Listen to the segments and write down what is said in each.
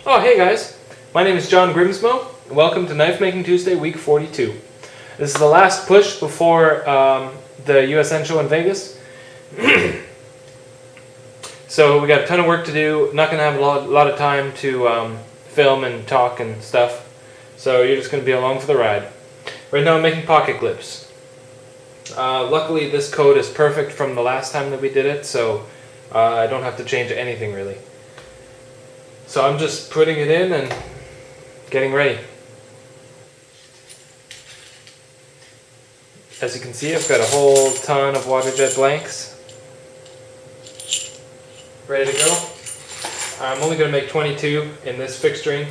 Oh, hey guys! My name is JohnGrimsmo, and welcome to Knifemaking Tuesday, week 42. This is the last push before the USN show in Vegas. So we got a ton of work to do. Not going to have a lot of time to film and talk and stuff. So you're just going to be along for the ride. Right now I'm making pocket clips. Luckily this code is perfect from the last time that we did it, so I don't have to change anything really. So I'm just putting it in and getting ready. As you can see, I've got a whole ton of water jet blanks ready to go. I'm only going to make 22 in this fixturing,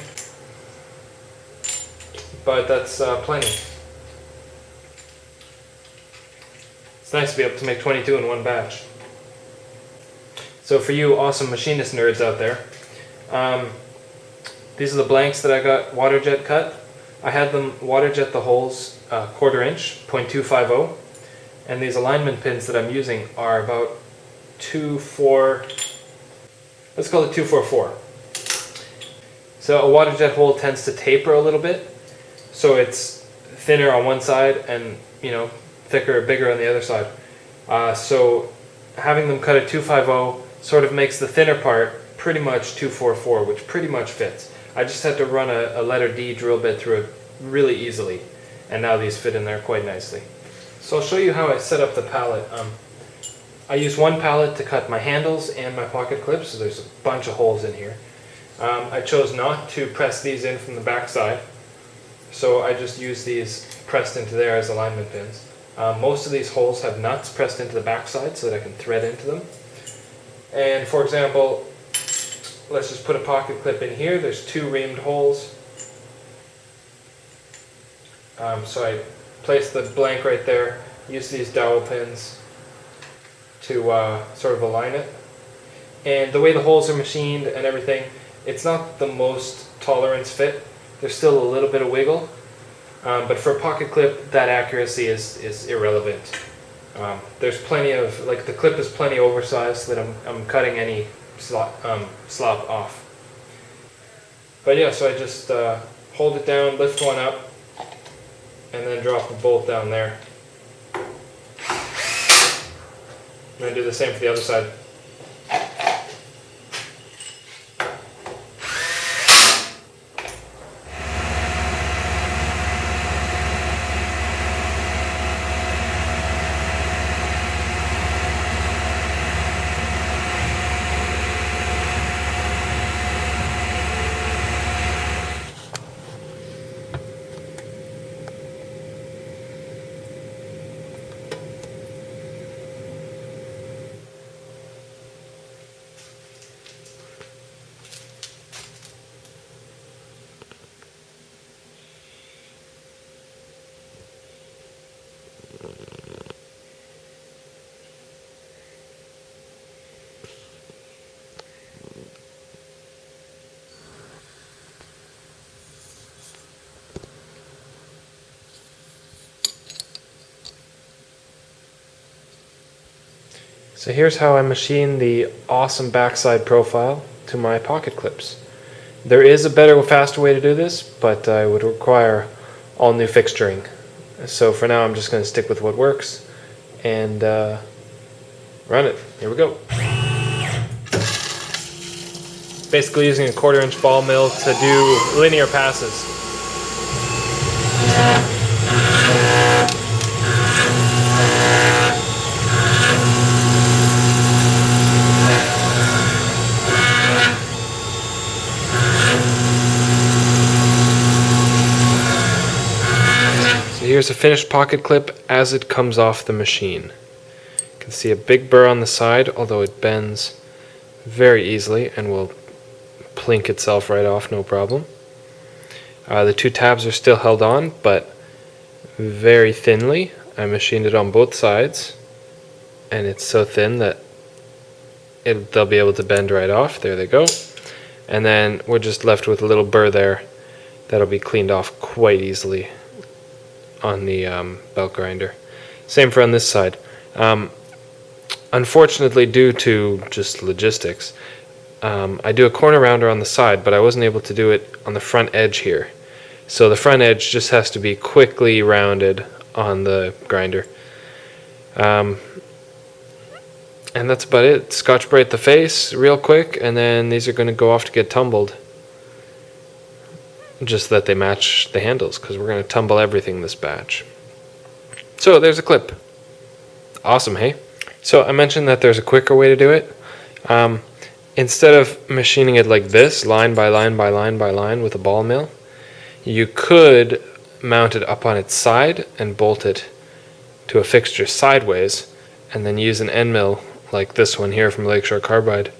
but that's plenty. It's nice to be able to make 22 in one batch. So for you awesome machinist nerds out there, these are the blanks that I got water jet cut. I had them water jet the holes 1/4 inch, 0.250, and these alignment pins that I'm using are about 2.4, let's call it 2.44. So a water jet hole tends to taper a little bit, so it's thinner on one side and thicker or bigger on the other side. So having them cut at 2.50 sort of makes the thinner part pretty much 2.44, which pretty much fits. I just had to run a letter D drill bit through it really easily, and now these fit in there quite nicely. So I'll show you how I set up the pallet. I use one pallet to cut my handles and my pocket clips, so there's a bunch of holes in here. I chose not to press these in from the back side, so I just use these pressed into there as alignment pins. Most of these holes have nuts pressed into the back side so that I can thread into them. And for example, let's just put a pocket clip in here. There's 2 reamed holes. So I place the blank right there, use these dowel pins to sort of align it. And the way the holes are machined and everything, it's not the most tolerance fit. There's still a little bit of wiggle. But for a pocket clip, that accuracy is irrelevant. There's plenty of, the clip is plenty oversized so that I'm cutting any slop off. But yeah, so I just hold it down, lift one up, and then drop the bolt down there. And then do the same for the other side. So here's how I machine the awesome backside profile to my pocket clips. There is a better, faster way to do this, but I would require all new fixturing. So for now I'm just going to stick with what works and run it. Here we go. Basically using a 1/4 inch ball mill to do linear passes. Here's a finished pocket clip as it comes off the machine. You can see a big burr on the side, although it bends very easily and will plink itself right off, no problem. The 2 tabs are still held on, but very thinly. I machined it on both sides, and it's so thin that they'll be able to bend right off. There they go. And then we're just left with a little burr there that'll be cleaned off quite easily on the belt grinder. Same for on this side. Unfortunately, due to just logistics, I do a corner rounder on the side, but I wasn't able to do it on the front edge here. So the front edge just has to be quickly rounded on the grinder. And that's about it. Scotch-Brite the face real quick, and then these are going to go off to get tumbled. Just that they match the handles, because we're going to tumble everything this batch. So there's a clip. Awesome, hey? So I mentioned that there's a quicker way to do it. Instead of machining it like this, line by line by line by line with a ball mill, you could mount it up on its side and bolt it to a fixture sideways, and then use an end mill like this one here from Lakeshore Carbide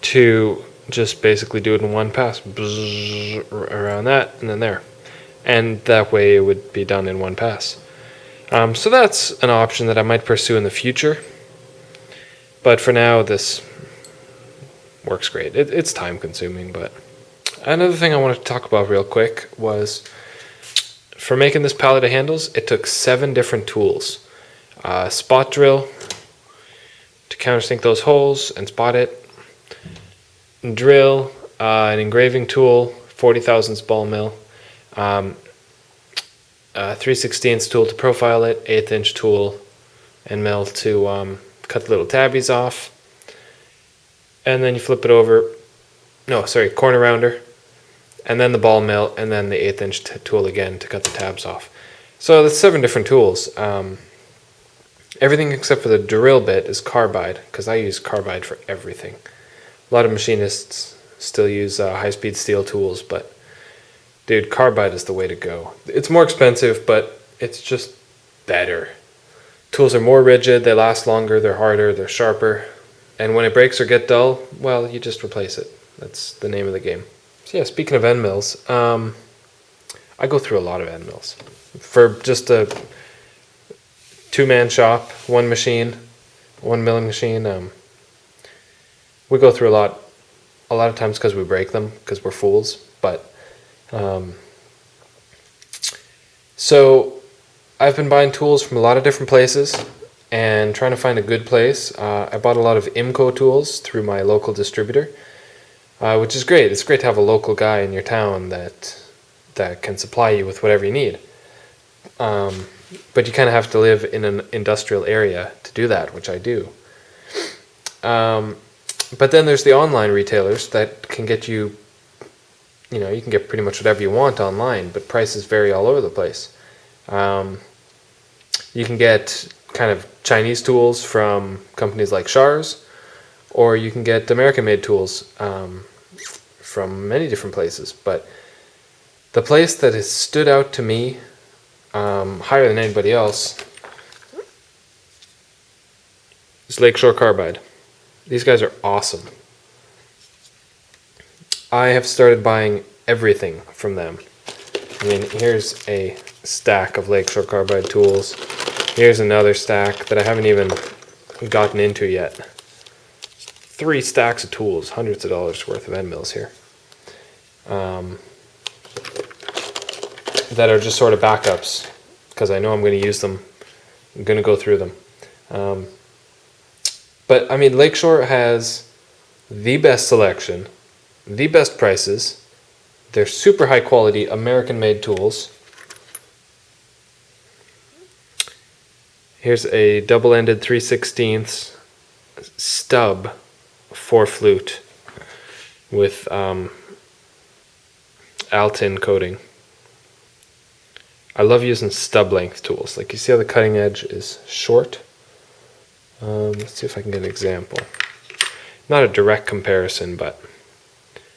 to just basically do it in one pass, bzzz, around that and then there, and that way it would be done in one pass. So that's an option that I might pursue in the future, but for now this works great. It's time consuming. But another thing I wanted to talk about real quick was, for making this pallet of handles, it took 7 different tools. Spot drill to countersink those holes and spot it, drill, an engraving tool, 40 thousandths ball mill, 3/16 tool to profile it, 1/8 inch tool and mill to cut the little tabbies off, and then you flip it over, corner rounder, and then the ball mill, and then the 1/8 inch tool again to cut the tabs off. So that's 7 different tools. Everything except for the drill bit is carbide, because I use carbide for everything. A lot of machinists still use high-speed steel tools, but dude, carbide is the way to go. It's more expensive, but it's just better. Tools are more rigid, they last longer, they're harder, they're sharper, and when it breaks or get dull, well, you just replace it. That's the name of the game. So yeah, speaking of end mills, I go through a lot of end mills. For just a 2-man shop, one machine, one milling machine, we go through a lot of times because we break them, because we're fools. But so I've been buying tools from a lot of different places and trying to find a good place. I bought a lot of IMCO tools through my local distributor, which is great. It's great to have a local guy in your town that can supply you with whatever you need. But you kind of have to live in an industrial area to do that, which I do. But then there's the online retailers that can get you, you can get pretty much whatever you want online, but prices vary all over the place. You can get kind of Chinese tools from companies like Shars, or you can get American-made tools from many different places. But the place that has stood out to me higher than anybody else is Lakeshore Carbide. These guys are awesome. I have started buying everything from them. I mean, here's a stack of Lakeshore Carbide tools. Here's another stack that I haven't even gotten into yet. 3 stacks of tools, hundreds of dollars worth of end mills here. That are just sort of backups, because I know I'm going to use them. I'm going to go through them. But I mean, Lakeshore has the best selection, the best prices. They're super high quality American-made tools. Here's a double-ended 3/16 stub 4-flute with Altin coating. I love using stub length tools. Like, you see how the cutting edge is short? Let's see if I can get an example. Not a direct comparison, but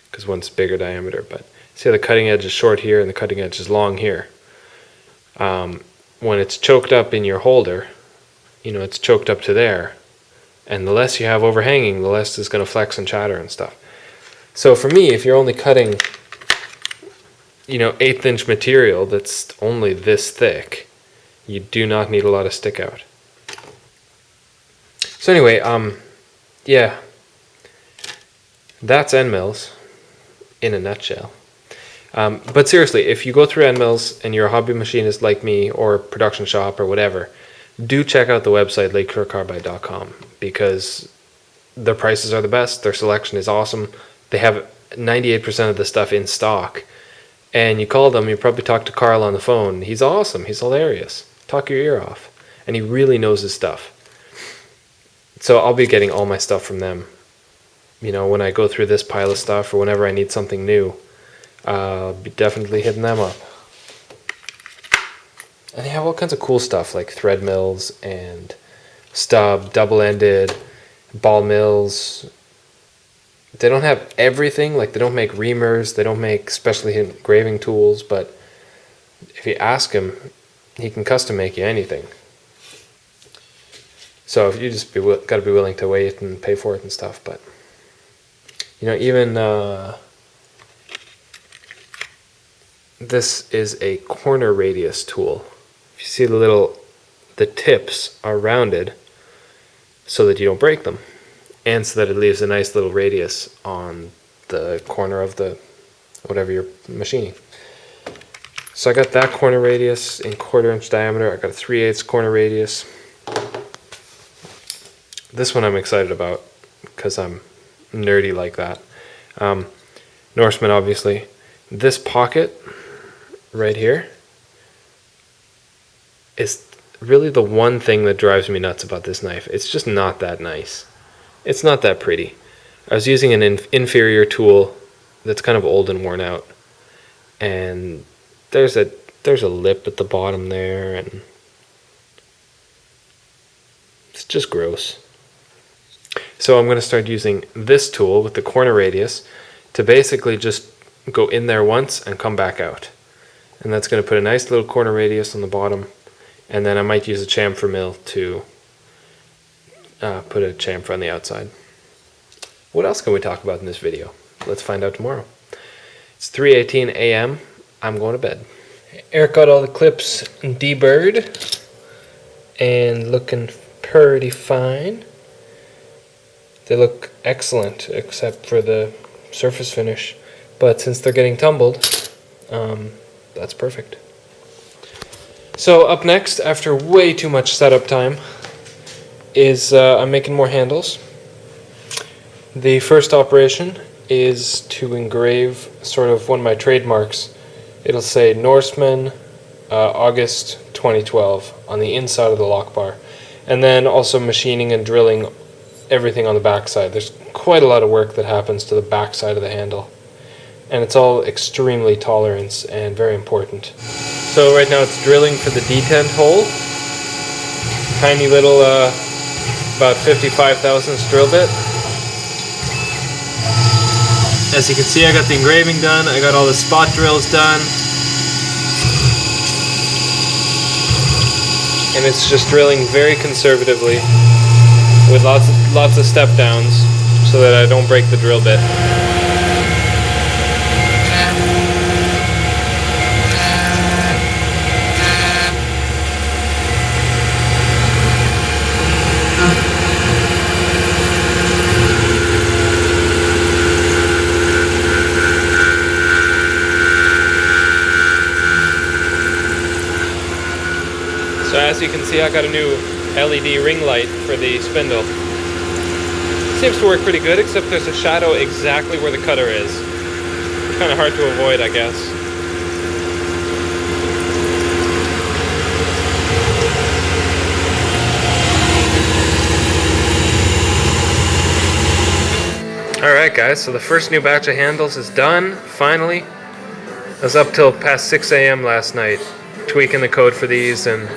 because one's bigger diameter, but see how the cutting edge is short here and the cutting edge is long here. When it's choked up in your holder, it's choked up to there, and the less you have overhanging, the less it's going to flex and chatter and stuff. So for me, if you're only cutting 1/8 inch material that's only this thick, you do not need a lot of stick out. So anyway, yeah, that's end mills in a nutshell. But seriously, if you go through end mills and you're a hobby machinist like me, or production shop or whatever, do check out the website lakeshorecarbide.com, because their prices are the best, their selection is awesome. They have 98% of the stuff in stock. And you call them, you probably talk to Carl on the phone. He's awesome, he's hilarious. Talk your ear off. And he really knows his stuff. So I'll be getting all my stuff from them. You know, when I go through this pile of stuff or whenever I need something new, I'll be definitely hitting them up. And they have all kinds of cool stuff like thread mills and stub, double-ended, ball mills. They don't have everything, like they don't make reamers, they don't make specialty engraving tools, but if you ask him, he can custom make you anything. So if you just got to be willing to wait and pay for it and stuff. But you know, even this is a corner radius tool. If you see the tips are rounded so that you don't break them, and so that it leaves a nice little radius on the corner of the whatever you're machining. So I got that corner radius in 1/4 inch diameter. I got a 3/8 corner radius. This one I'm excited about because I'm nerdy like that. Norseman, obviously. This pocket right here is really the one thing that drives me nuts about this knife. It's just not that nice. It's not that pretty. I was using an inferior tool that's kind of old and worn out, and there's a lip at the bottom there, and it's just gross. So I'm going to start using this tool with the corner radius to basically just go in there once and come back out. And that's going to put a nice little corner radius on the bottom, and then I might use a chamfer mill to put a chamfer on the outside. What else can we talk about in this video? Let's find out tomorrow. It's 3:18 a.m. I'm going to bed. Erik got all the clips deburred and looking pretty fine. They look excellent except for the surface finish, but since they're getting tumbled, that's perfect. So up next, after way too much setup time, is I'm making more handles. The first operation is to engrave sort of one of my trademarks. It'll say Norseman, August 2012 on the inside of the lockbar, and then also machining and drilling everything on the back side. There's quite a lot of work that happens to the back side of the handle, and it's all extremely tolerance and very important. So right now it's drilling for the detent hole. Tiny little about 55 thousandths drill bit. As you can see, I got the engraving done, I got all the spot drills done, and it's just drilling very conservatively with lots of step downs so that I don't break the drill bit. So as you can see, I got a new LED ring light for the spindle. Seems to work pretty good, except there's a shadow exactly where the cutter is. Kind of hard to avoid, I guess. Alright guys, so the first new batch of handles is done, finally. I was up till past 6 a.m. last night, tweaking the code for these and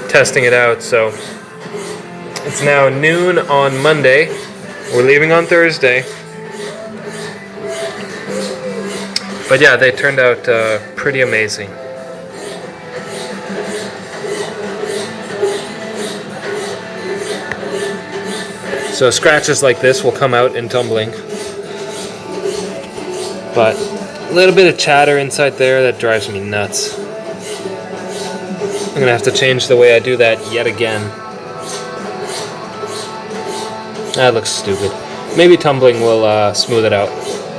testing it out, so it's now noon on Monday. We're leaving on Thursday. But yeah, they turned out pretty amazing. So scratches like this will come out in tumbling. But a little bit of chatter inside there that drives me nuts. I'm gonna have to change the way I do that yet again. That looks stupid. Maybe tumbling will smooth it out.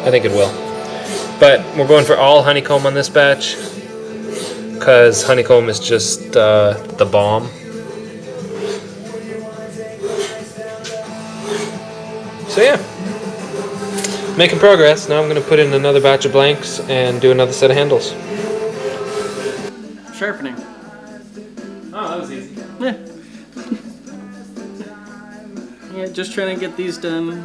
I think it will. But we're going for all honeycomb on this batch, because honeycomb is just the bomb. So yeah, making progress. Now I'm going to put in another batch of blanks and do another set of handles. Sharpening. Oh, that was easy. Yeah. Yeah, just trying to get these done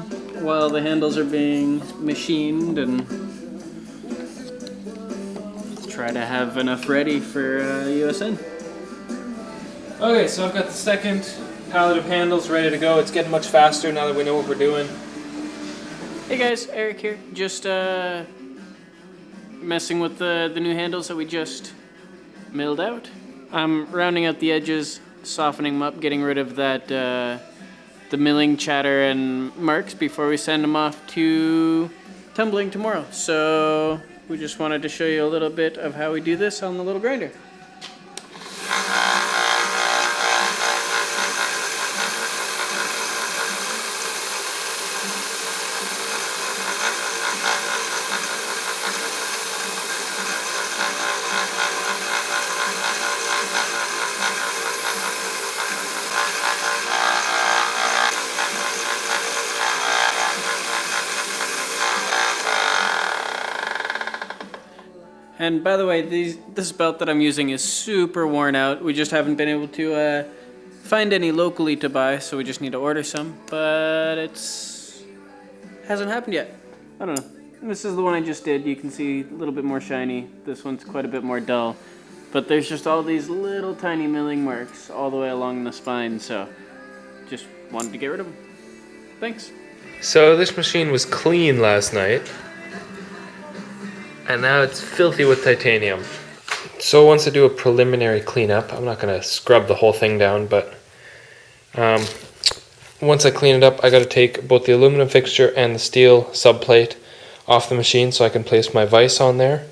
while the handles are being machined and try to have enough ready for USN. Okay, so I've got the second pallet of handles ready to go. It's getting much faster now that we know what we're doing. Hey guys, Eric here. Just messing with the new handles that we just milled out. I'm rounding out the edges, softening them up, getting rid of that the milling chatter and marks before we send them off to tumbling tomorrow. So we just wanted to show you a little bit of how we do this on the little grinder. And by the way, this belt that I'm using is super worn out. We just haven't been able to find any locally to buy, so we just need to order some. But it's hasn't happened yet. I don't know. This is the one I just did. You can see a little bit more shiny. This one's quite a bit more dull. But there's just all these little tiny milling marks all the way along the spine, so just wanted to get rid of them. Thanks. So this machine was clean last night, and now it's filthy with titanium. So once I do a preliminary cleanup, I'm not going to scrub the whole thing down, but once I clean it up, I got to take both the aluminum fixture and the steel subplate off the machine so I can place my vise on there.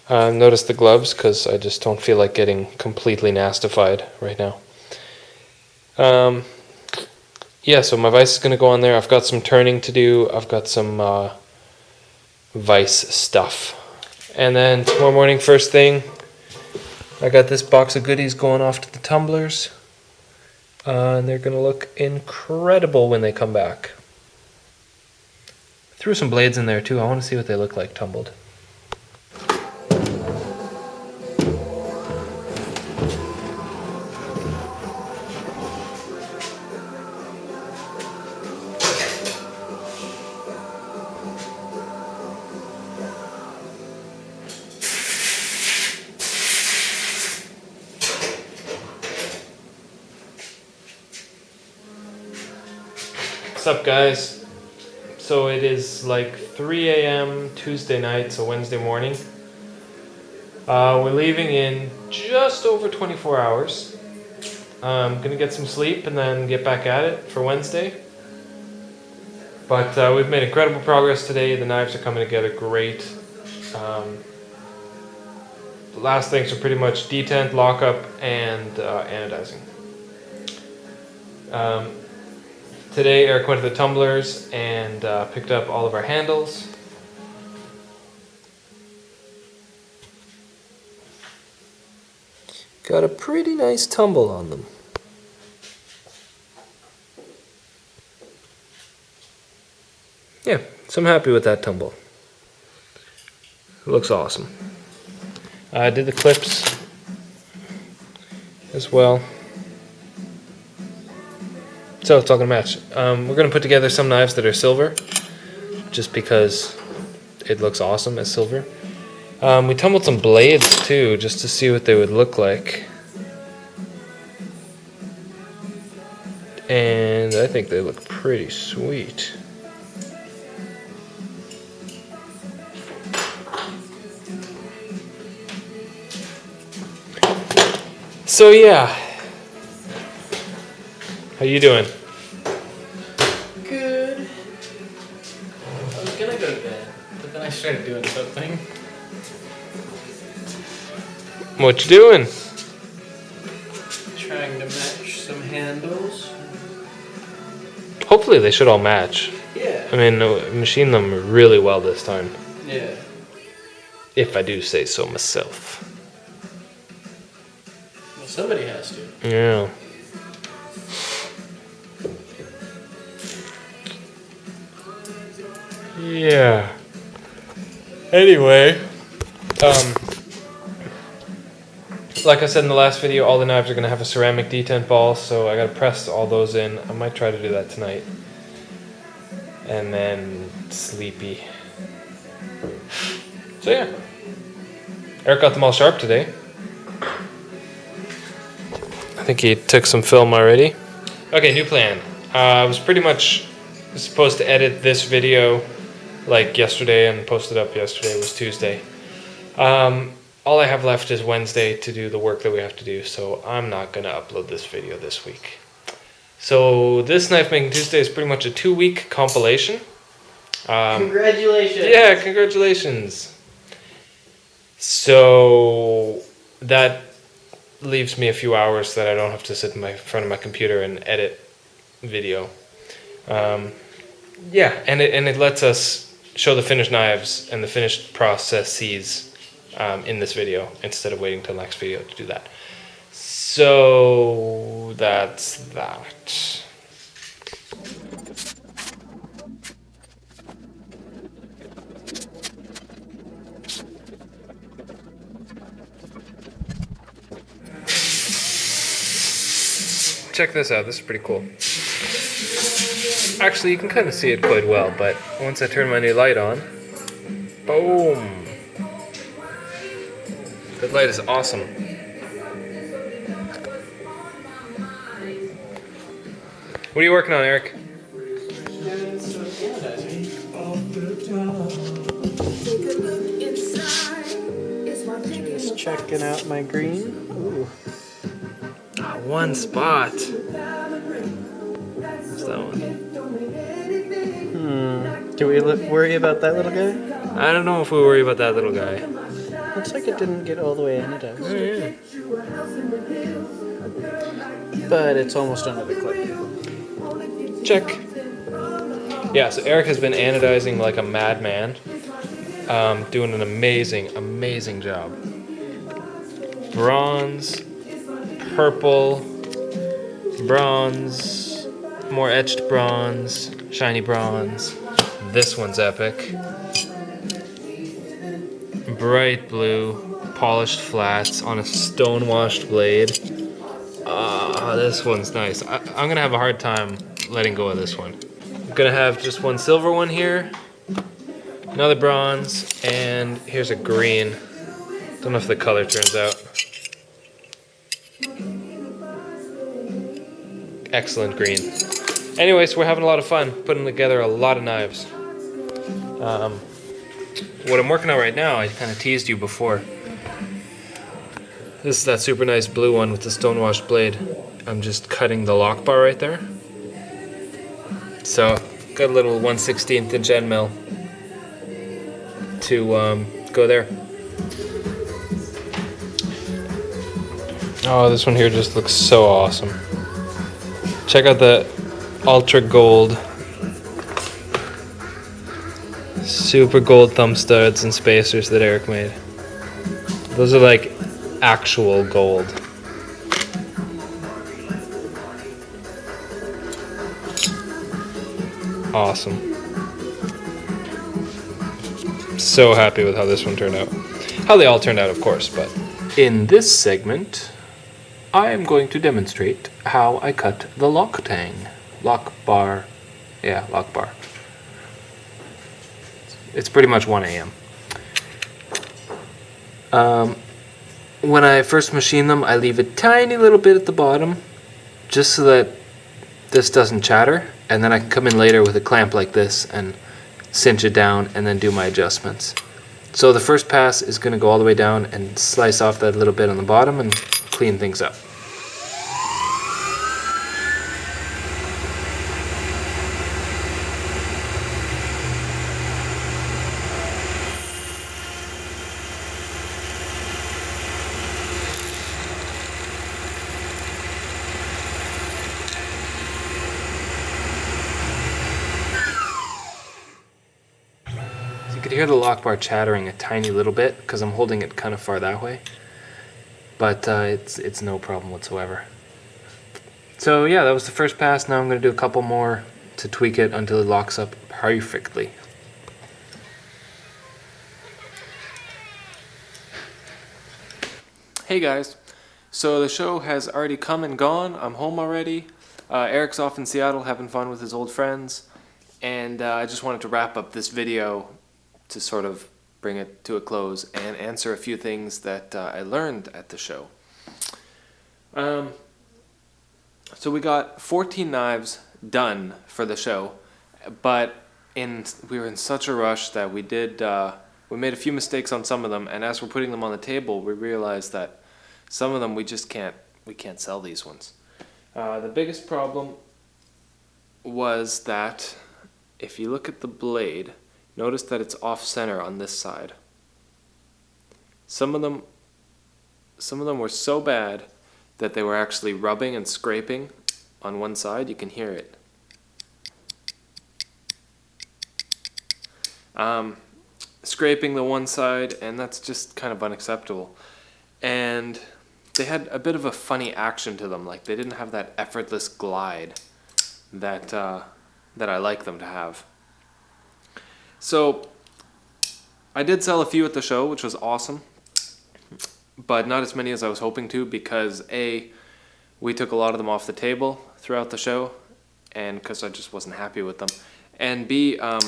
Notice the gloves because I just don't feel like getting completely nastified right now. Yeah, so my vise is going to go on there. I've got some turning to do. I've got some vise stuff. And then tomorrow morning, first thing, I got this box of goodies going off to the tumblers. And they're going to look incredible when they come back. Threw some blades in there too. I want to see what they look like tumbled. What's up, guys? So it is like 3 a.m. Tuesday night, so Wednesday morning. We're leaving in just over 24 hours. I'm gonna get some sleep and then get back at it for Wednesday. But we've made incredible progress today. The knives are coming together great. The last things are pretty much detent, lockup, and anodizing. Today Eric went to the tumblers and picked up all of our handles. Got a pretty nice tumble on them. Yeah, so I'm happy with that tumble. It looks awesome. I did the clips as well. So it's all gonna match. We're gonna put together some knives that are silver, just because it looks awesome as silver. We tumbled some blades too, just to see what they would look like. And I think they look pretty sweet. So yeah, how you doing? Good. I was gonna go to bed, but then I started doing something. What you doing? Trying to match some handles. Hopefully they should all match. Yeah. I mean, machine them really well this time. Yeah. If I do say so myself. Well, somebody has to. Yeah. Yeah. Anyway, like I said in the last video, all the knives are going to have a ceramic detent ball, so I got to press all those in. I might try to do that tonight. And then sleepy. So yeah. Eric got them all sharp today. I think he took some film already. Okay, new plan. I was pretty much supposed to edit this video like yesterday and post it up yesterday. It was Tuesday. All I have left is Wednesday to do the work that we have to do, so I'm not going to upload this video this week. So this Knifemaking Tuesday is pretty much a 2-week compilation. Congratulations! Yeah, congratulations. So that leaves me a few hours that I don't have to sit in front of my computer and edit video. Yeah, and it lets us show the finished knives and the finished processes in this video instead of waiting till next video to do that. So that's that. Check this out, this is pretty cool. Actually, you can kind of see it quite well, but once I turn my new light on, boom! That light is awesome. What are you working on, Eric? Just checking out my green. Ooh. One spot. What's that one? Do we worry about that little guy? I don't know if we worry about that little guy. Looks like it didn't get all the way anodized. Oh, yeah. But it's almost under the clip. Check. Yeah, so Erik has been anodizing like a madman. Doing an amazing job. Bronze, purple, bronze, more etched bronze, shiny bronze. This one's epic. Bright blue, polished flats on a stone-washed blade. This one's nice. I'm gonna have a hard time letting go of this one. I'm gonna have just one silver one here, another bronze, and here's a green. Don't know if the color turns out. Excellent green. Anyways, we're having a lot of fun putting together a lot of knives. What I'm working on right now, I kind of teased you before. This is that super nice blue one with the stone-washed blade. I'm just cutting the lockbar right there. So, got a little 1/16 inch end mill to go there. Oh, this one here just looks so awesome. Check out the ultra gold, super gold thumb studs and spacers that Erik made. Those are like actual gold. Awesome. So happy with how this one turned out. How they all turned out, of course, but in this segment, I am going to demonstrate how I cut the lockbar. Yeah, lockbar. It's pretty much 1 a.m. When I first machine them, I leave a tiny little bit at the bottom, just so that this doesn't chatter, and then I can come in later with a clamp like this and cinch it down and then do my adjustments. So the first pass is going to go all the way down and slice off that little bit on the bottom and clean things up. You could hear the lockbar chattering a tiny little bit because I'm holding it kind of far that way, but it's no problem whatsoever. So yeah, that was the first pass. Now I'm going to do a couple more to tweak it until it locks up perfectly. Hey guys, so the show has already come and gone. I'm home already. Eric's off in Seattle having fun with his old friends, and I just wanted to wrap up this video to sort of bring it to a close and answer a few things that I learned at the show. So we got 14 knives done for the show, but we were in such a rush that we made a few mistakes on some of them, and as we're putting them on the table, we realized that some of them we can't sell these ones. The biggest problem was that if you look at the blade, notice that it's off center on this side. Some of them were so bad that they were actually rubbing and scraping on one side. You can hear it. Scraping the one side, and that's just kind of unacceptable. And they had a bit of a funny action to them, like they didn't have that effortless glide that I like them to have. So I did sell a few at the show, which was awesome, but not as many as I was hoping to, because A, we took a lot of them off the table throughout the show, and because I just wasn't happy with them, and B, I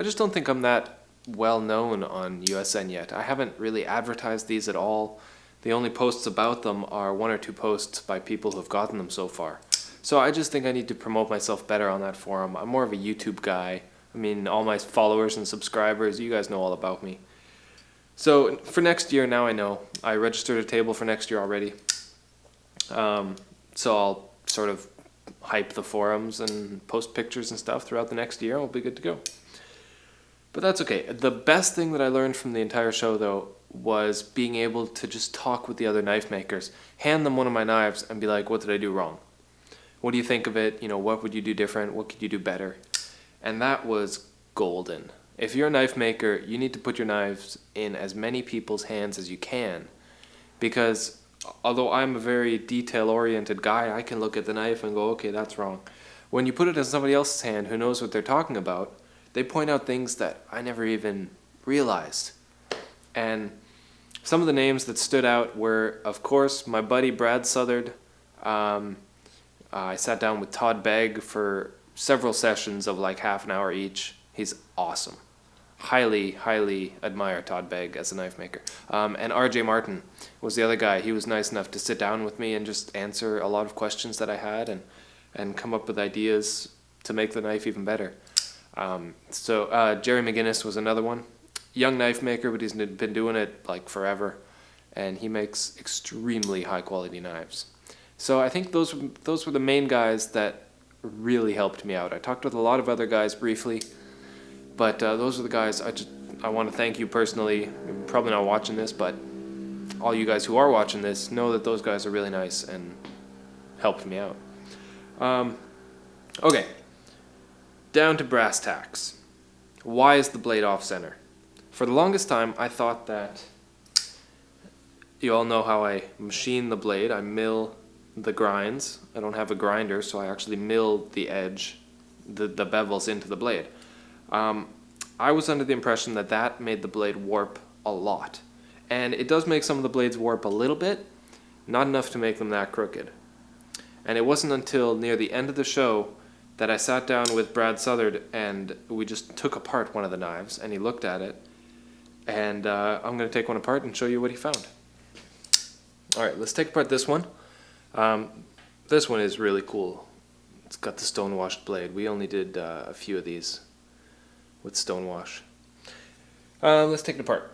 just don't think I'm that well known on USN yet. I haven't really advertised these at all. The only posts about them are 1 or 2 posts by people who've gotten them so far. So I just think I need to promote myself better on that forum. I'm more of a YouTube guy. I mean, all my followers and subscribers, you guys know all about me. So for next year, now I know. I registered a table for next year already. So I'll sort of hype the forums and post pictures and stuff throughout the next year. I'll be good to go. But that's okay. The best thing that I learned from the entire show, though, was being able to just talk with the other knife makers, hand them one of my knives and be like, what did I do wrong? What do you think of it? You know, what would you do different? What could you do better? And that was golden. If you're a knife maker, you need to put your knives in as many people's hands as you can, because although I'm a very detail-oriented guy, I can look at the knife and go, okay, that's wrong. When you put it in somebody else's hand who knows what they're talking about, they point out things that I never even realized. And some of the names that stood out were, of course, my buddy Brad Southard. I sat down with Todd Begg for several sessions of like half an hour each. He's awesome. Highly, highly admire Todd Begg as a knife maker. And RJ Martin was the other guy. He was nice enough to sit down with me and just answer a lot of questions that I had and come up with ideas to make the knife even better. Jerry McGinnis was another one. Young knife maker, but he's been doing it like forever, and he makes extremely high quality knives. So I think those were the main guys that really helped me out. I talked with a lot of other guys briefly, but those are the guys I want to thank you personally. You're probably not watching this, but all you guys who are watching this know that those guys are really nice and helped me out. Okay, down to brass tacks. Why is the blade off center? For the longest time, I thought that, you all know how I machine the blade. I mill the grinds. I don't have a grinder, so I actually mill the edge, the bevels into the blade. I was under the impression that that made the blade warp a lot. And it does make some of the blades warp a little bit, not enough to make them that crooked. And it wasn't until near the end of the show that I sat down with Brad Southard and we just took apart one of the knives, and he looked at it. And I'm going to take one apart and show you what he found. Alright, let's take apart this one. This one is really cool. It's got the stone-washed blade. We only did a few of these with stonewash. Let's take it apart.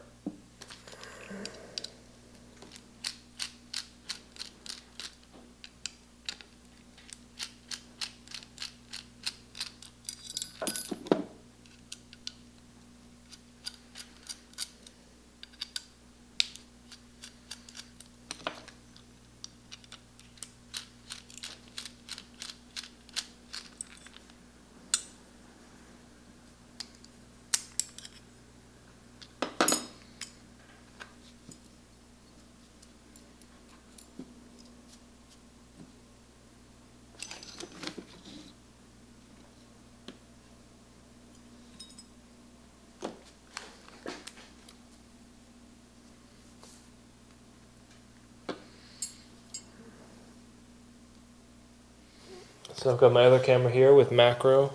So I've got my other camera here with macro,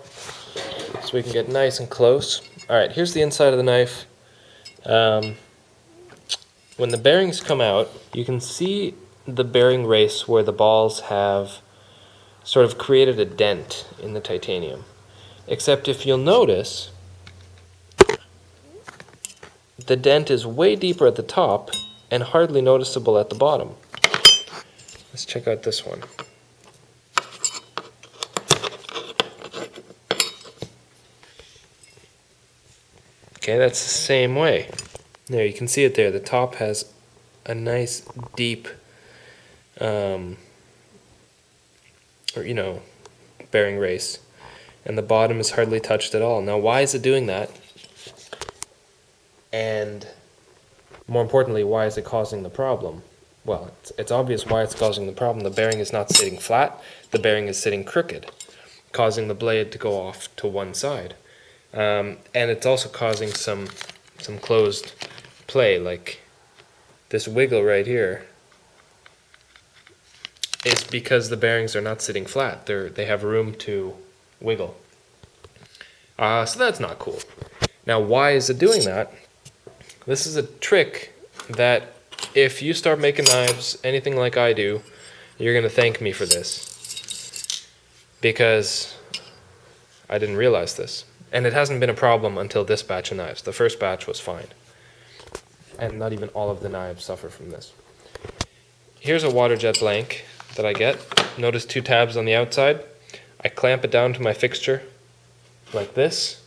so we can get nice and close. Alright, here's the inside of the knife. When the bearings come out, you can see the bearing race where the balls have sort of created a dent in the titanium. Except if you'll notice, the dent is way deeper at the top and hardly noticeable at the bottom. Let's check out this one. Okay, that's the same way. There, you can see it there. The top has a nice deep, bearing race. And the bottom is hardly touched at all. Now, why is it doing that? And more importantly, why is it causing the problem? Well, it's obvious why it's causing the problem. The bearing is not sitting flat. The bearing is sitting crooked, causing the blade to go off to one side. And it's also causing some closed play, like this wiggle right here is because the bearings are not sitting flat. They have room to wiggle. So that's not cool. Now, why is it doing that? This is a trick that if you start making knives anything like I do, you're going to thank me for this, because I didn't realize this. And it hasn't been a problem until this batch of knives. The first batch was fine. And not even all of the knives suffer from this. Here's a water jet blank that I get. Notice 2 tabs on the outside. I clamp it down to my fixture like this.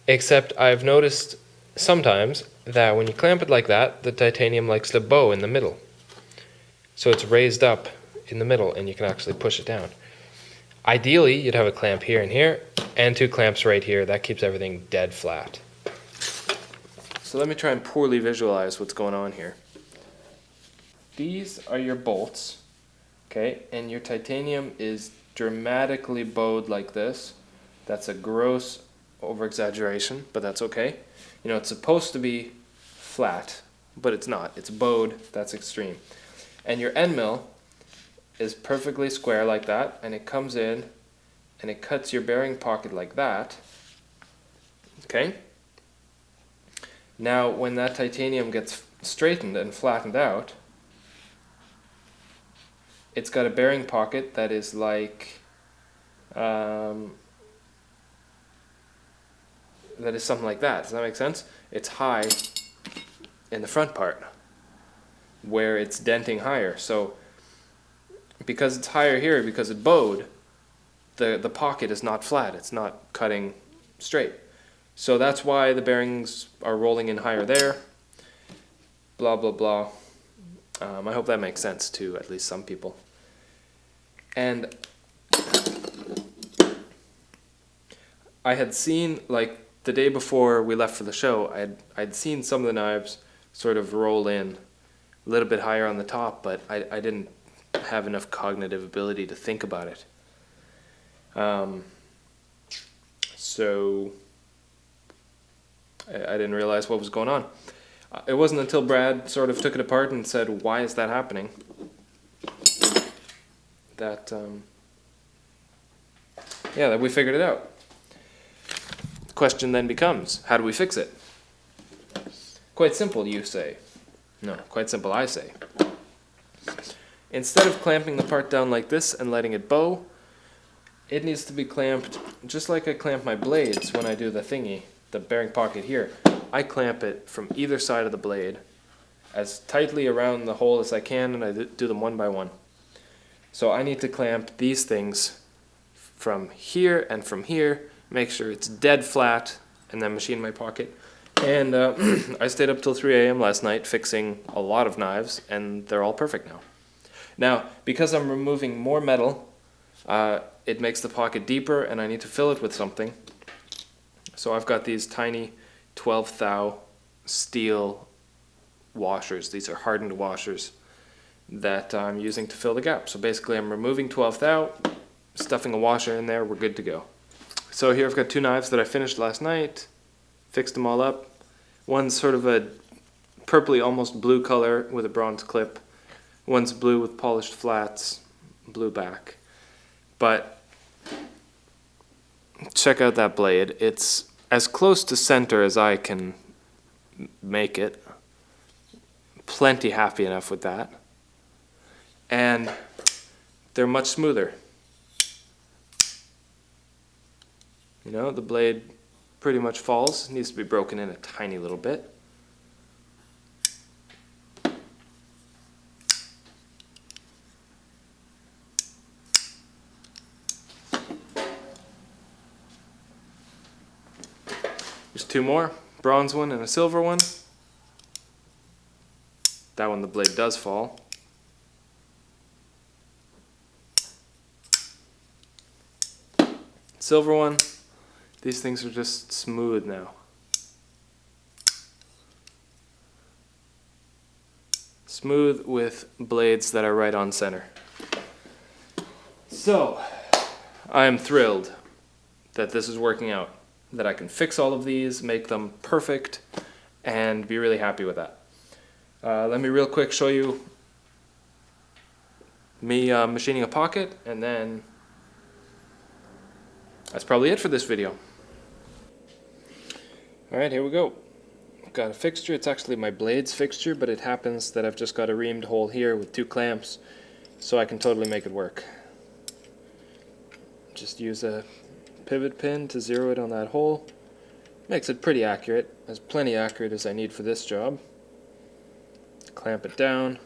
Except I've noticed sometimes that when you clamp it like that, the titanium likes to bow in the middle. So it's raised up in the middle and you can actually push it down. Ideally, you'd have a clamp here and 2 clamps right here. That keeps everything dead flat. So let me try and poorly visualize what's going on here. These are your bolts, okay? And your titanium is dramatically bowed like this. That's a gross over-exaggeration, but that's okay. It's supposed to be flat, but it's not. It's bowed. That's extreme. And your end mill is perfectly square like that, and it comes in and it cuts your bearing pocket like that. Okay? Now, when that titanium gets straightened and flattened out, it's got a bearing pocket that is like that is something like that. Does that make sense? It's high in the front part where it's denting higher. So because it's higher here, because it bowed, the pocket is not flat. It's not cutting straight. So that's why the bearings are rolling in higher there. Blah, blah, blah. I hope that makes sense to at least some people. And I had seen, like, the day before we left for the show, I'd seen some of the knives sort of roll in a little bit higher on the top, but I didn't have enough cognitive ability to think about it. So I didn't realize what was going on. It wasn't until Brad sort of took it apart and said, why is that happening? That we figured it out. The question then becomes, how do we fix it? Quite simple, you say. No, quite simple, I say. Instead of clamping the part down like this and letting it bow, it needs to be clamped just like I clamp my blades when I do the thingy, the bearing pocket here. I clamp it from either side of the blade as tightly around the hole as I can, and I do them one by one. So I need to clamp these things from here and from here, make sure it's dead flat, and then machine my pocket. And I stayed up till 3 a.m. last night fixing a lot of knives, and they're all perfect now. Now, because I'm removing more metal, it makes the pocket deeper, and I need to fill it with something. So I've got these tiny 12 thou steel washers. These are hardened washers that I'm using to fill the gap. So basically I'm removing 12 thou, stuffing a washer in there, we're good to go. So here I've got 2 knives that I finished last night, fixed them all up. One's sort of a purpley, almost blue color with a bronze clip. One's blue with polished flats. blue back. But check out that blade. It's as close to center as I can make it. Plenty happy enough with that. And they're much smoother. You know, the blade pretty much falls. It needs to be broken in a tiny little bit. There's two more, bronze one and a silver one. That one the blade does fall. Silver one, these things are just smooth now. Smooth with blades that are right on center. So, I am thrilled that this is working out. That I can fix all of these, make them perfect, and be really happy with that. Let me real quick show you me machining a pocket, and then that's probably it for this video. Alright, here we go. I've got a fixture. It's actually my blade's fixture, but it happens that I've just got a reamed hole here with 2 clamps, so I can totally make it work. Just use a pivot pin to zero it on that hole. Makes it pretty accurate, as plenty accurate as I need for this job. Clamp it down.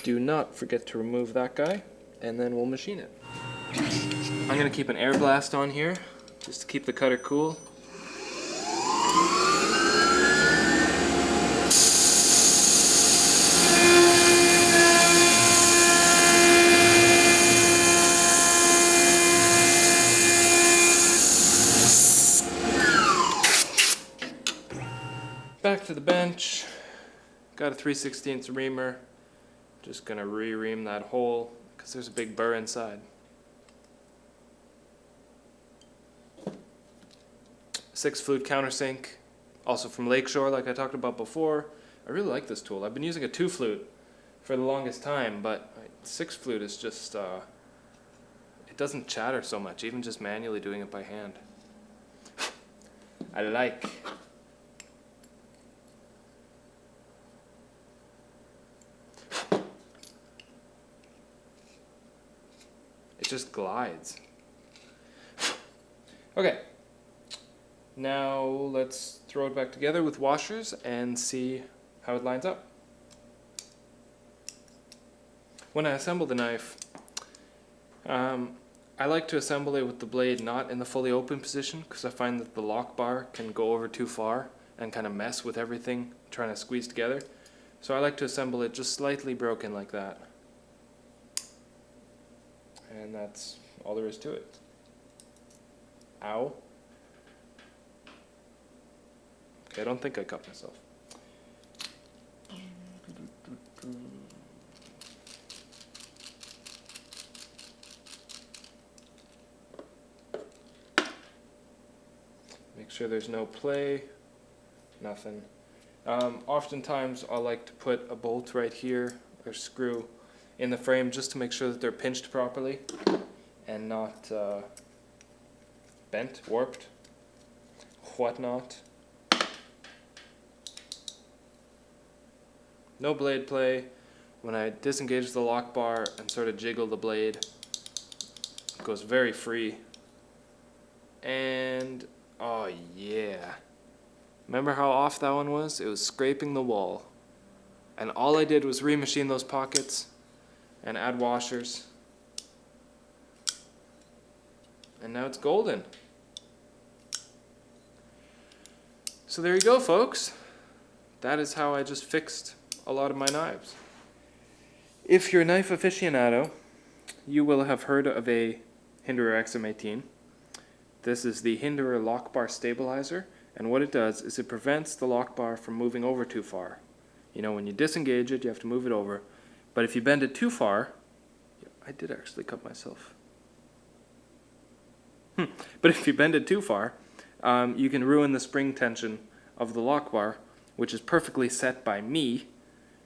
Do not forget to remove that guy, and then we'll machine it. I'm going to keep an air blast on here, just to keep the cutter cool. Back to the bench. Got a 3/16 reamer. Just gonna re-ream that hole because there's a big burr inside. 6 flute countersink, also from Lakeshore, like I talked about before. I really like this tool. I've been using a 2 flute for the longest time, but 6 flute is just it doesn't chatter so much, even just manually doing it by hand. I like. It just glides. Okay, now let's throw it back together with washers and see how it lines up. When I assemble the knife, I like to assemble it with the blade not in the fully open position because I find that the lock bar can go over too far and kind of mess with everything trying to squeeze together. So I like to assemble it just slightly broken like that. And that's all there is to it. Ow. Okay, I don't think I cut myself. Make sure there's no play, nothing. Oftentimes I'll like to put a bolt right here or screw in the frame just to make sure that they're pinched properly and not bent, warped, whatnot. No blade play. When I disengage the lock bar and sort of jiggle the blade, it goes very free. And oh yeah. Remember how off that one was? It was scraping the wall. And all I did was remachine those pockets and add washers. And now it's golden. So there you go, folks. That is how I just fixed a lot of my knives. If you're a knife aficionado, you will have heard of a Hinderer XM18. This is the Hinderer lock bar stabilizer, and what it does is it prevents the lock bar from moving over too far. You know, when you disengage it, you have to move it over. But if you bend it too far, I did actually cut myself. But if you bend it too far, you can ruin the spring tension of the lock bar, which is perfectly set by me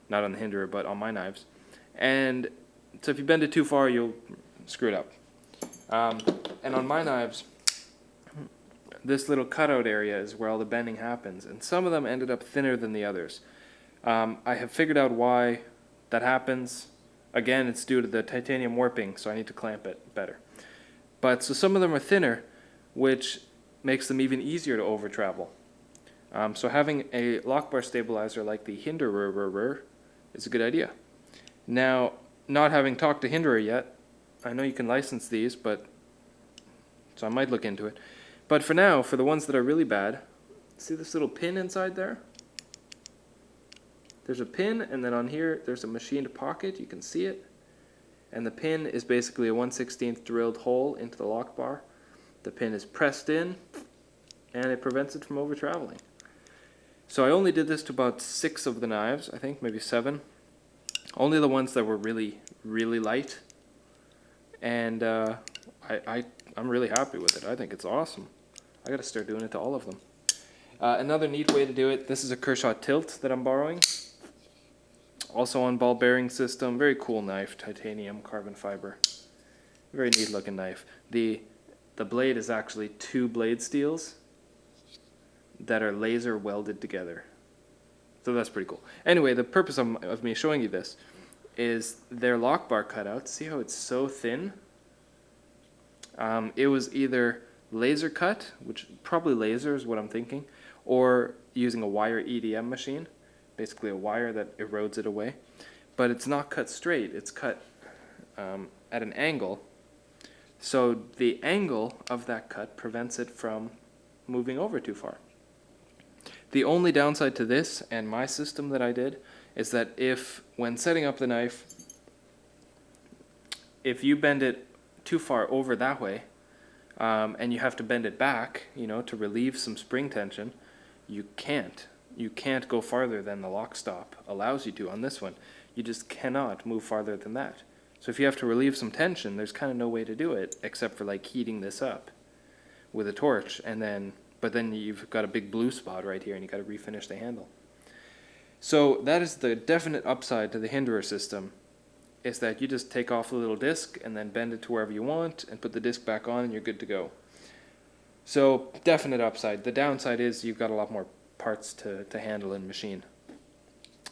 not on the hinderer, but on my knives. And so if you bend it too far, you'll screw it up. And on my knives, this little cutout area is where all the bending happens, and some of them ended up thinner than the others. I have figured out why that happens. Again, it's due to the titanium warping, so I need to clamp it better. But so some of them are thinner, which makes them even easier to over travel. So having a lockbar stabilizer like the hinderer is a good idea. Now, not having talked to hinderer yet, I know you can license these, so I might look into it. But for now, for the ones that are really bad, see this little pin inside there? There's a pin, and then on here there's a machined pocket, you can see it. And the pin is basically a 1/16 drilled hole into the lock bar. The pin is pressed in, and it prevents it from over traveling. So I only did this to about 6 of the knives, I think, maybe 7. Only the ones that were really, really light. And I'm really happy with it. I think it's awesome. I gotta start doing it to all of them. Another neat way to do it, this is a Kershaw tilt that I'm borrowing. Also on ball bearing system, very cool knife, titanium, carbon fiber. Very neat looking knife. The blade is actually 2 blade steels that are laser welded together. So that's pretty cool. Anyway, the purpose of me showing you this is their lock bar cutouts. See how it's so thin? It was either laser cut, which probably laser is what I'm thinking, or using a wire EDM machine, basically a wire that erodes it away. But it's not cut straight, it's cut at an angle. So the angle of that cut prevents it from moving over too far. The only downside to this and my system that I did is that when setting up the knife, if you bend it too far over that way, and you have to bend it back, to relieve some spring tension, you can't. You can't go farther than the lock stop allows you to on this one. You just cannot move farther than that. So if you have to relieve some tension, there's kind of no way to do it except for like heating this up with a torch, but then you've got a big blue spot right here and you got to refinish the handle. So that is the definite upside to the hinderer system, is that you just take off the little disc and then bend it to wherever you want and put the disc back on and you're good to go. So definite upside. The downside is you've got a lot more parts to handle and machine.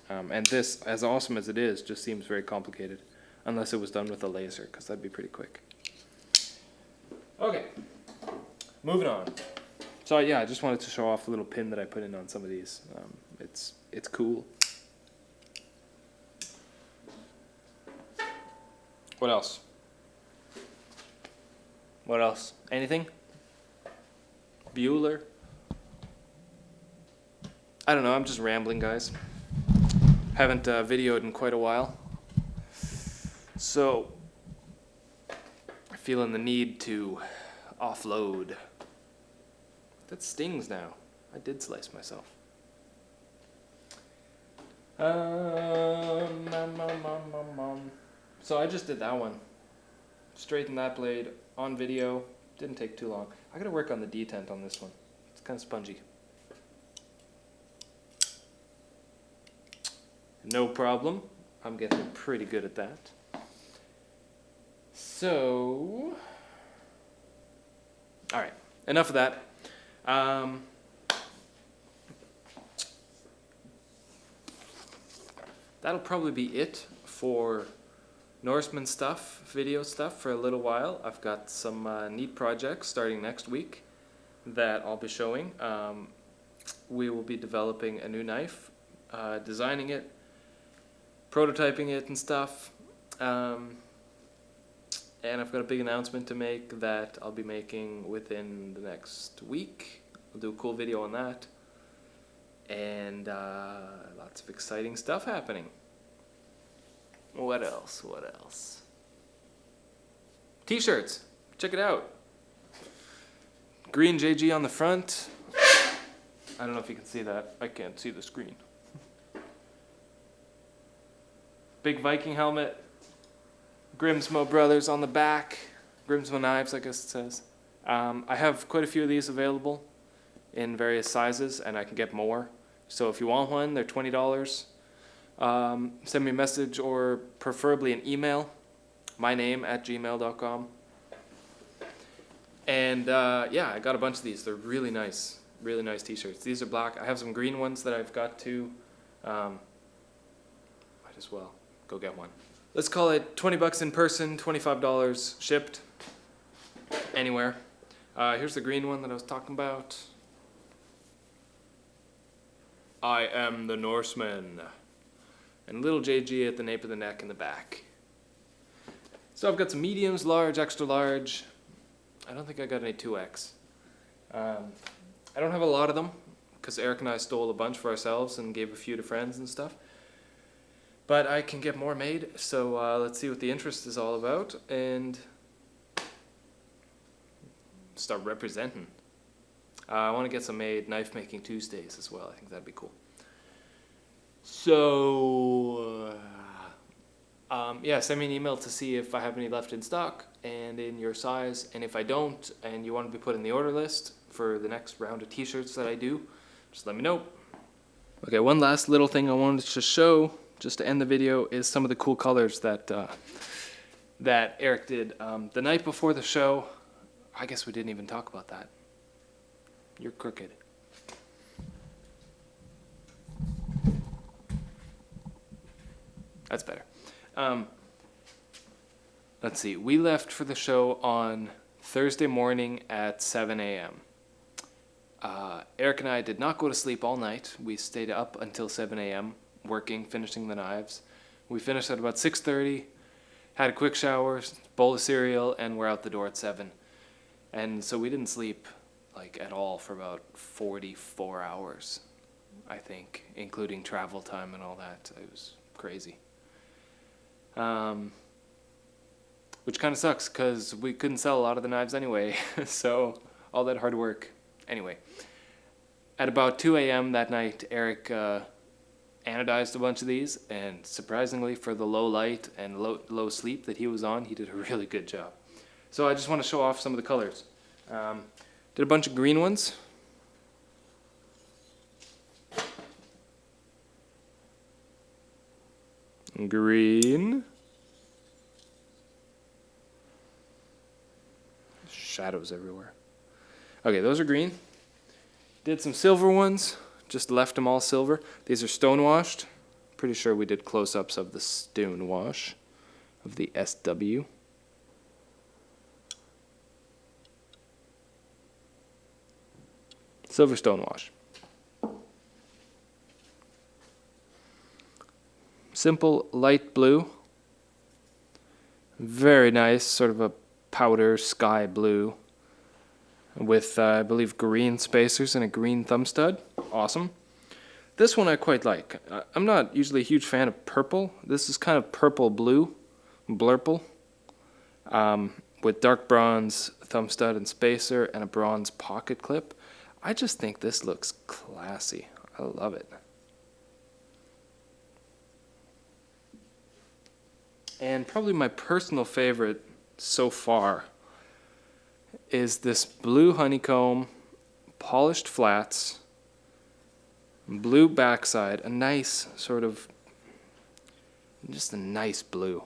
And this, as awesome as it is, just seems very complicated, unless it was done with a laser, because that'd be pretty quick. Okay, moving on. So yeah, I just wanted to show off the little pin that I put in on some of these. It's cool. What else? What else? Anything? Bueller? I don't know, I'm just rambling, guys. Haven't videoed in quite a while. So, feeling the need to offload. That stings now. I did slice myself. So I just did that one. Straightened that blade on video. Didn't take too long. I gotta work on the detent on this one. It's kind of spongy. No problem. I'm getting pretty good at that. So, alright, enough of that. That'll probably be it for Norseman stuff, video stuff for a little while. I've got some neat projects starting next week that I'll be showing. We will be developing a new knife, designing it, prototyping it and stuff. And I've got a big announcement to make that I'll be making within the next week. I'll do a cool video on that. And lots of exciting stuff happening. What else? What else? T-shirts. Check it out. Green JG on the front. I don't know if you can see that. I can't see the screen. Big Viking helmet. Grimsmo Brothers on the back. Grimsmo knives, I guess it says. I have quite a few of these available in various sizes, and I can get more. So if you want one, they're $20. send me a message or preferably an email, myname@gmail.com. And yeah, I got a bunch of these. They're really nice t-shirts. These are black. I have some green ones that I've got too. Might as well go get one. Let's call it $20 in person, $25 shipped anywhere. Here's the green one that I was talking about. I am the Norseman. And little JG at the nape of the neck in the back. So I've got some mediums, large, extra large. I don't think I got any 2X. I don't have a lot of them because Eric and I stole a bunch for ourselves and gave a few to friends and stuff. But I can get more made, so let's see what the interest is all about and start representing. I want to get some made Knifemaking Tuesdays as well. I think that'd be cool. So, yeah, send me an email to see if I have any left in stock and in your size. And if I don't, and you want to be put in the order list for the next round of t-shirts that I do, just let me know. Okay, one last little thing I wanted to show, just to end the video, is some of the cool colors that that Eric did. The night before the show, I guess we didn't even talk about that. You're crooked. That's better. Let's see. We left for the show on Thursday morning at 7 a.m. Eric and I did not go to sleep all night. We stayed up until 7 a.m. working, finishing the knives. We finished at about 6:30, had a quick shower, bowl of cereal, and we're out the door at 7. And so we didn't sleep like at all for about 44 hours, I think, including travel time and all that. It was crazy. Which kind of sucks because we couldn't sell a lot of the knives anyway. So all that hard work. Anyway, at about 2 a.m. that night, Eric anodized a bunch of these, and surprisingly, for the low light and low sleep that he was on, he did a really good job. So I just want to show off some of the colors. Did a bunch of green ones. Green. Shadows everywhere. Okay, those are green. Did some silver ones. Just left them all silver. These are stone washed. Pretty sure we did close-ups of the stone wash of the SW. Silver stone wash. Simple light blue. Very nice, sort of a powder sky blue with, I believe, green spacers and a green thumb stud. Awesome. This one I quite like. I'm not usually a huge fan of purple. This is kind of purple blue, blurple, with dark bronze thumb stud and spacer and a bronze pocket clip. I just think this looks classy. I love it. And probably my personal favorite so far is this blue honeycomb, polished flats, blue backside, a nice sort of, just a nice blue.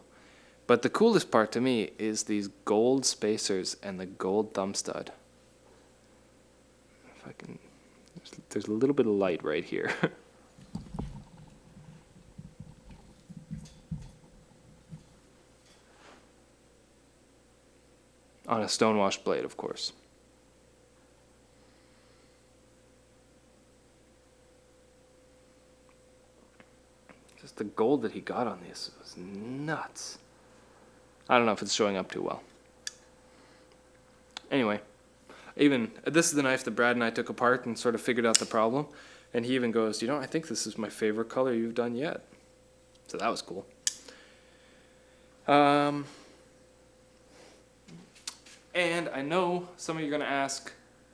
But the coolest part to me is these gold spacers and the gold thumb stud. If I can, there's a little bit of light right here. On a stonewash blade, of course. Just the gold that he got on these was nuts. I don't know if it's showing up too well. Anyway, even this is the knife that Brad and I took apart and sort of figured out the problem. And he even goes, I think this is my favorite color you've done yet. So that was cool. And I know some of you are going to ask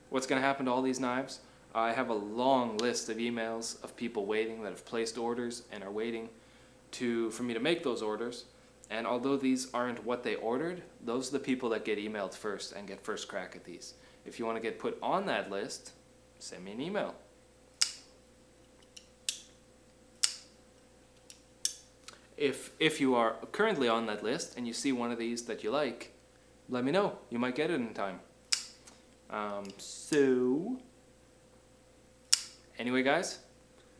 what's going to happen to all these knives. I have a long list of emails of people waiting that have placed orders and are waiting for me to make those orders. And although these aren't what they ordered, those are the people that get emailed first and get first crack at these. If you want to get put on that list, send me an email. if you are currently on that list and you see one of these that you like, let me know. You might get it in time. So anyway, guys,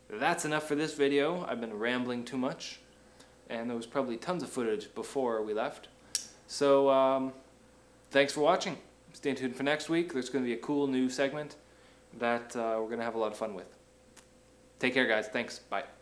that's enough for this video. I've been rambling too much, and there was probably tons of footage before we left. So thanks for watching. Stay tuned for next week. There's going to be a cool new segment that we're going to have a lot of fun with. Take care, guys. Thanks. Bye.